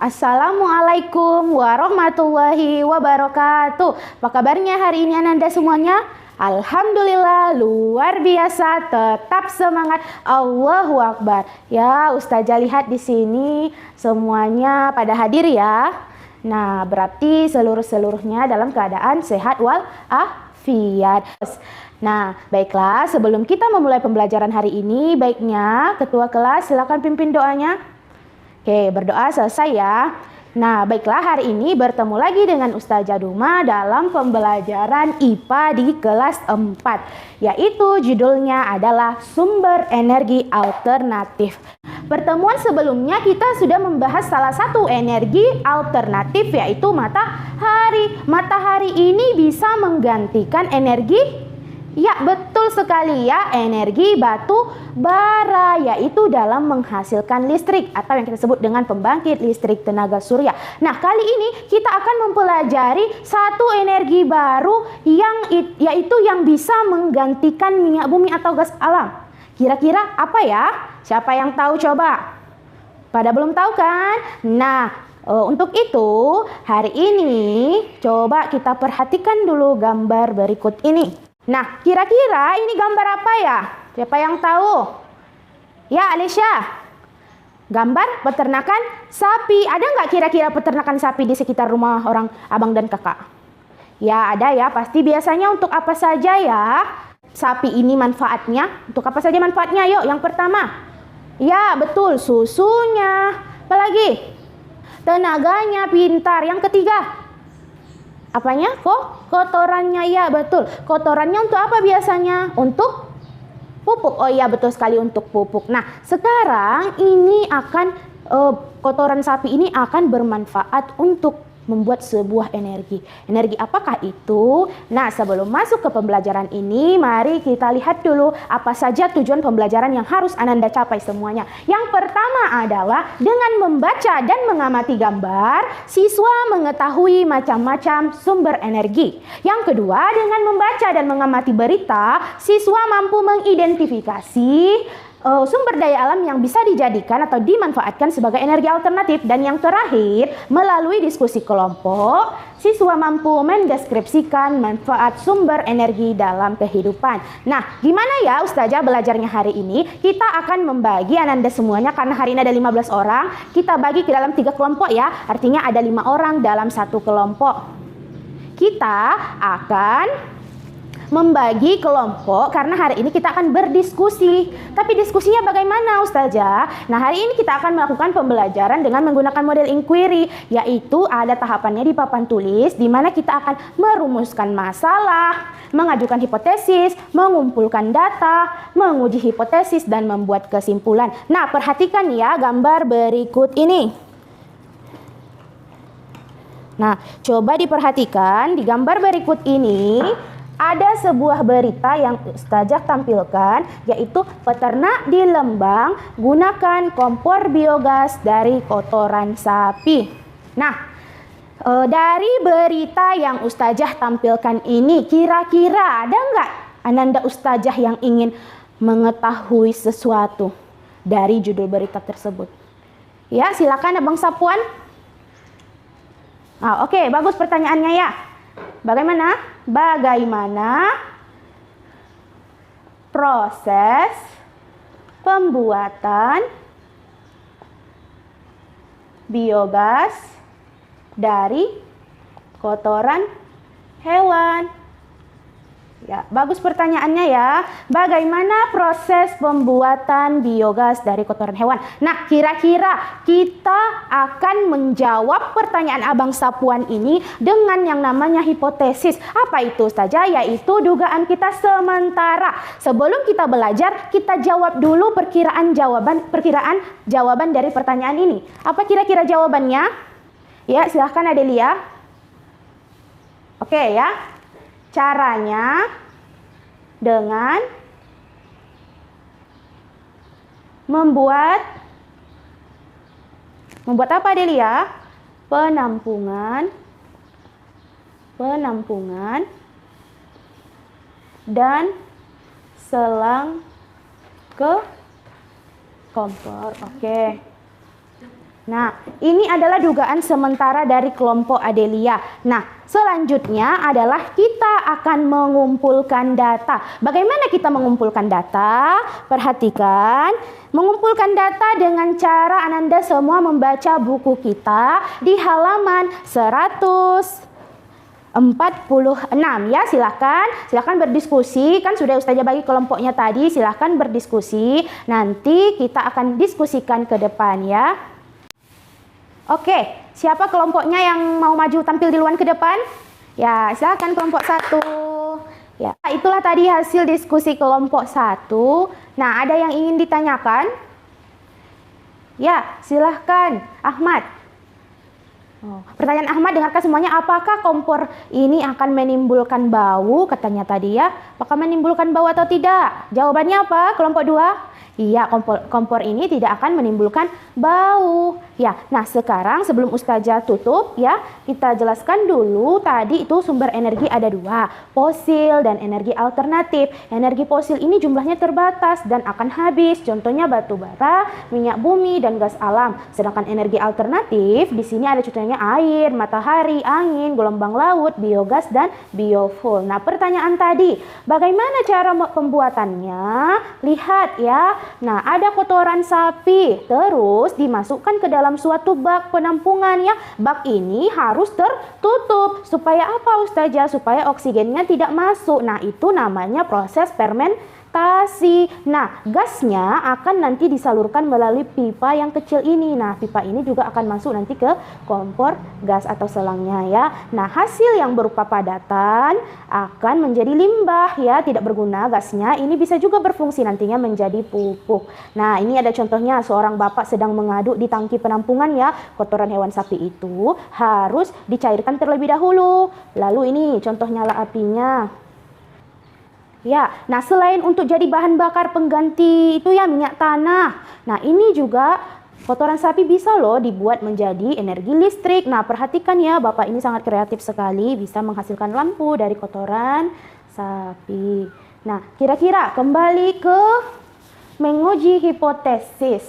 Assalamualaikum warahmatullahi wabarakatuh. Apa kabarnya hari ini Ananda semuanya? Alhamdulillah luar biasa, tetap semangat. Allahu Akbar. Ya, Ustazah lihat di sini semuanya pada hadir ya. Nah, berarti seluruhnya dalam keadaan sehat walafiat. Nah, baiklah, sebelum kita memulai pembelajaran hari ini, baiknya ketua kelas silakan pimpin doanya. Oke, berdoa selesai ya. Nah, baiklah, hari ini bertemu lagi dengan Ustazah Duma dalam pembelajaran IPA di kelas 4, yaitu judulnya adalah sumber energi alternatif. Pertemuan sebelumnya kita sudah membahas salah satu energi alternatif, yaitu matahari. Matahari ini bisa menggantikan energi, ya betul sekali ya, energi batu bara, yaitu dalam menghasilkan listrik atau yang kita sebut dengan pembangkit listrik tenaga surya. Nah, kali ini kita akan mempelajari satu energi baru yaitu yang bisa menggantikan minyak bumi atau gas alam. Kira-kira apa ya? Siapa yang tahu coba? Pada belum tahu kan? Nah, untuk itu hari ini coba kita perhatikan dulu gambar berikut ini. Nah, kira-kira ini gambar apa ya? Siapa yang tahu? Ya, Alicia. Gambar peternakan sapi. Ada nggak kira-kira peternakan sapi di sekitar rumah orang abang dan kakak? Ya, ada ya. Pasti biasanya untuk apa saja ya? Sapi ini manfaatnya. Untuk apa saja manfaatnya? Yuk, yang pertama. Ya, betul. Susunya. Apalagi? Tenaganya, pintar. Yang ketiga. Apanya? Kotorannya, ya betul. Kotorannya untuk apa biasanya? Untuk pupuk. Oh iya, betul sekali, untuk pupuk. Nah, sekarang ini kotoran sapi ini akan bermanfaat untuk membuat sebuah energi. Energi apakah itu? Nah, sebelum masuk ke pembelajaran ini, mari kita lihat dulu apa saja tujuan pembelajaran yang harus Ananda capai semuanya. Yang pertama adalah dengan membaca dan mengamati gambar, siswa mengetahui macam-macam sumber energi. Yang kedua, dengan membaca dan mengamati berita, siswa mampu mengidentifikasi sumber daya alam yang bisa dijadikan atau dimanfaatkan sebagai energi alternatif. Dan yang terakhir, melalui diskusi kelompok, siswa mampu mendeskripsikan manfaat sumber energi dalam kehidupan. Nah, gimana ya Ustazah belajarnya hari ini? Kita akan membagi Ananda semuanya, karena hari ini ada 15 orang, kita bagi ke dalam 3 kelompok ya. Artinya ada 5 orang dalam satu kelompok. Kita akan membagi kelompok karena hari ini kita akan berdiskusi. Tapi diskusinya bagaimana Ustazah? Nah, hari ini kita akan melakukan pembelajaran dengan menggunakan model inquiry, yaitu ada tahapannya di papan tulis di mana kita akan merumuskan masalah, mengajukan hipotesis, mengumpulkan data, menguji hipotesis dan membuat kesimpulan. Nah, perhatikan ya gambar berikut ini. Nah, coba diperhatikan di gambar berikut ini. Ada sebuah berita yang Ustazah tampilkan, yaitu peternak di Lembang gunakan kompor biogas dari kotoran sapi. Nah, dari berita yang Ustazah tampilkan ini, kira-kira ada nggak Ananda Ustazah yang ingin mengetahui sesuatu dari judul berita tersebut? Ya, silakan Abang Sapuan. Oke, bagus pertanyaannya ya. Bagaimana proses pembuatan biogas dari kotoran hewan? Ya, bagus pertanyaannya ya. Bagaimana proses pembuatan biogas dari kotoran hewan? Nah, kira-kira kita akan menjawab pertanyaan Abang Sapuan ini dengan yang namanya hipotesis. Apa itu Ustazah? Yaitu dugaan kita sementara. Sebelum kita belajar, kita jawab dulu perkiraan jawaban dari pertanyaan ini. Apa kira-kira jawabannya? Ya, silahkan Adelia. Oke ya. Caranya dengan membuat apa Delia? Penampungan dan selang ke kompor. Oke. Nah, ini adalah dugaan sementara dari kelompok Adelia. Nah, selanjutnya adalah kita akan mengumpulkan data. Bagaimana kita mengumpulkan data? Perhatikan, mengumpulkan data dengan cara Ananda semua membaca buku kita di halaman 146 ya. Silakan berdiskusi, kan sudah Ustazah bagi kelompoknya tadi. Silahkan berdiskusi, nanti kita akan diskusikan ke depan ya. Oke, siapa kelompoknya yang mau maju tampil duluan ke depan? Ya, silakan kelompok 1. Ya, itulah tadi hasil diskusi kelompok 1. Nah, ada yang ingin ditanyakan? Ya, silahkan Ahmad. Pertanyaan Ahmad, dengarkan semuanya. Apakah kompor ini akan menimbulkan bau? Katanya tadi ya. Apakah menimbulkan bau atau tidak? Jawabannya apa? Kelompok 2. Iya, kompor ini tidak akan menimbulkan bau. Ya, nah sekarang sebelum Ustazah tutup ya, kita jelaskan dulu tadi itu sumber energi ada 2, fosil dan energi alternatif. Energi fosil ini jumlahnya terbatas dan akan habis. Contohnya batu bara, minyak bumi dan gas alam. Sedangkan energi alternatif di sini ada contohnya air, matahari, angin, gelombang laut, biogas dan biofuel. Nah, pertanyaan tadi, bagaimana cara pembuatannya? Lihat ya. Nah, ada kotoran sapi, terus dimasukkan ke dalam suatu bak penampungan ya. Bak ini harus tertutup. Supaya apa Ustazah? Supaya oksigennya tidak masuk. Nah, itu namanya proses fermentasi. Nah, gasnya akan nanti disalurkan melalui pipa yang kecil ini. Nah, pipa ini juga akan masuk nanti ke kompor gas atau selangnya ya. Nah, hasil yang berupa padatan akan menjadi limbah ya, tidak berguna gasnya. Ini bisa juga berfungsi nantinya menjadi pupuk. Nah, ini ada contohnya, seorang bapak sedang mengaduk di tangki penampungan ya. Kotoran hewan sapi itu harus dicairkan terlebih dahulu. Lalu ini contoh nyala apinya. Ya, nah selain untuk jadi bahan bakar pengganti itu ya minyak tanah. Nah, ini juga kotoran sapi bisa loh dibuat menjadi energi listrik. Nah, perhatikan ya, Bapak ini sangat kreatif sekali, bisa menghasilkan lampu dari kotoran sapi. Nah, kira-kira kembali ke menguji hipotesis.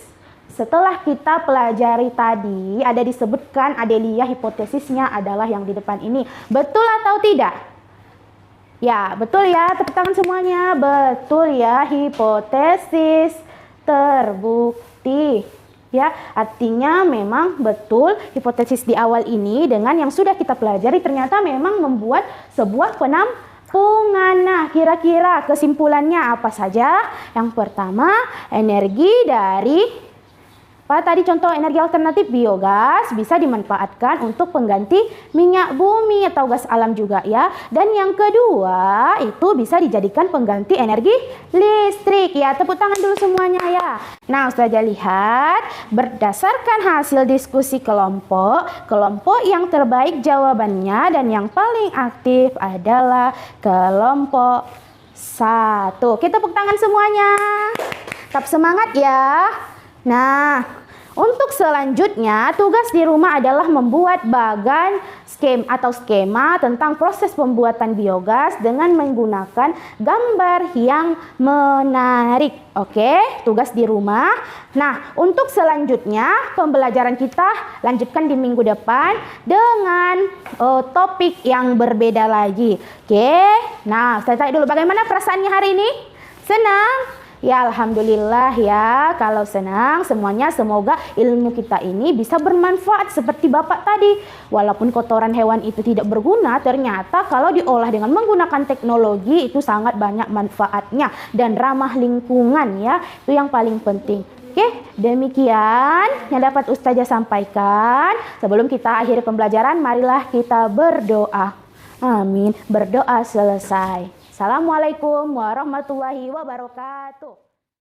Setelah kita pelajari tadi, ada disebutkan Adelia hipotesisnya adalah yang di depan ini. Betul atau tidak? Ya, betul ya, tepuk tangan semuanya. Betul ya, hipotesis terbukti. Ya, artinya memang betul hipotesis di awal ini dengan yang sudah kita pelajari ternyata memang membuat sebuah penampungan. Nah, kira-kira kesimpulannya apa saja? Yang pertama, energi dari tadi contoh energi alternatif biogas bisa dimanfaatkan untuk pengganti minyak bumi atau gas alam juga ya. Dan yang kedua itu bisa dijadikan pengganti energi listrik ya. Tepuk tangan dulu semuanya ya. Nah, Ustazah lihat berdasarkan hasil diskusi kelompok yang terbaik jawabannya dan yang paling aktif adalah kelompok 1. Kita tepuk tangan semuanya. Tetap semangat ya. Nah, untuk selanjutnya tugas di rumah adalah membuat bagan skema tentang proses pembuatan biogas dengan menggunakan gambar yang menarik. Oke, tugas di rumah. Nah, untuk selanjutnya pembelajaran kita lanjutkan di minggu depan dengan topik yang berbeda lagi. Oke, nah saya tanya dulu bagaimana perasaannya hari ini? Senang? Ya, alhamdulillah ya, kalau senang semuanya, semoga ilmu kita ini bisa bermanfaat seperti Bapak tadi. Walaupun kotoran hewan itu tidak berguna, ternyata kalau diolah dengan menggunakan teknologi itu sangat banyak manfaatnya dan ramah lingkungan ya. Itu yang paling penting. Oke, demikian yang dapat Ustazah sampaikan. Sebelum kita akhiri pembelajaran, marilah kita berdoa. Amin. Berdoa selesai. Assalamualaikum warahmatullahi wabarakatuh.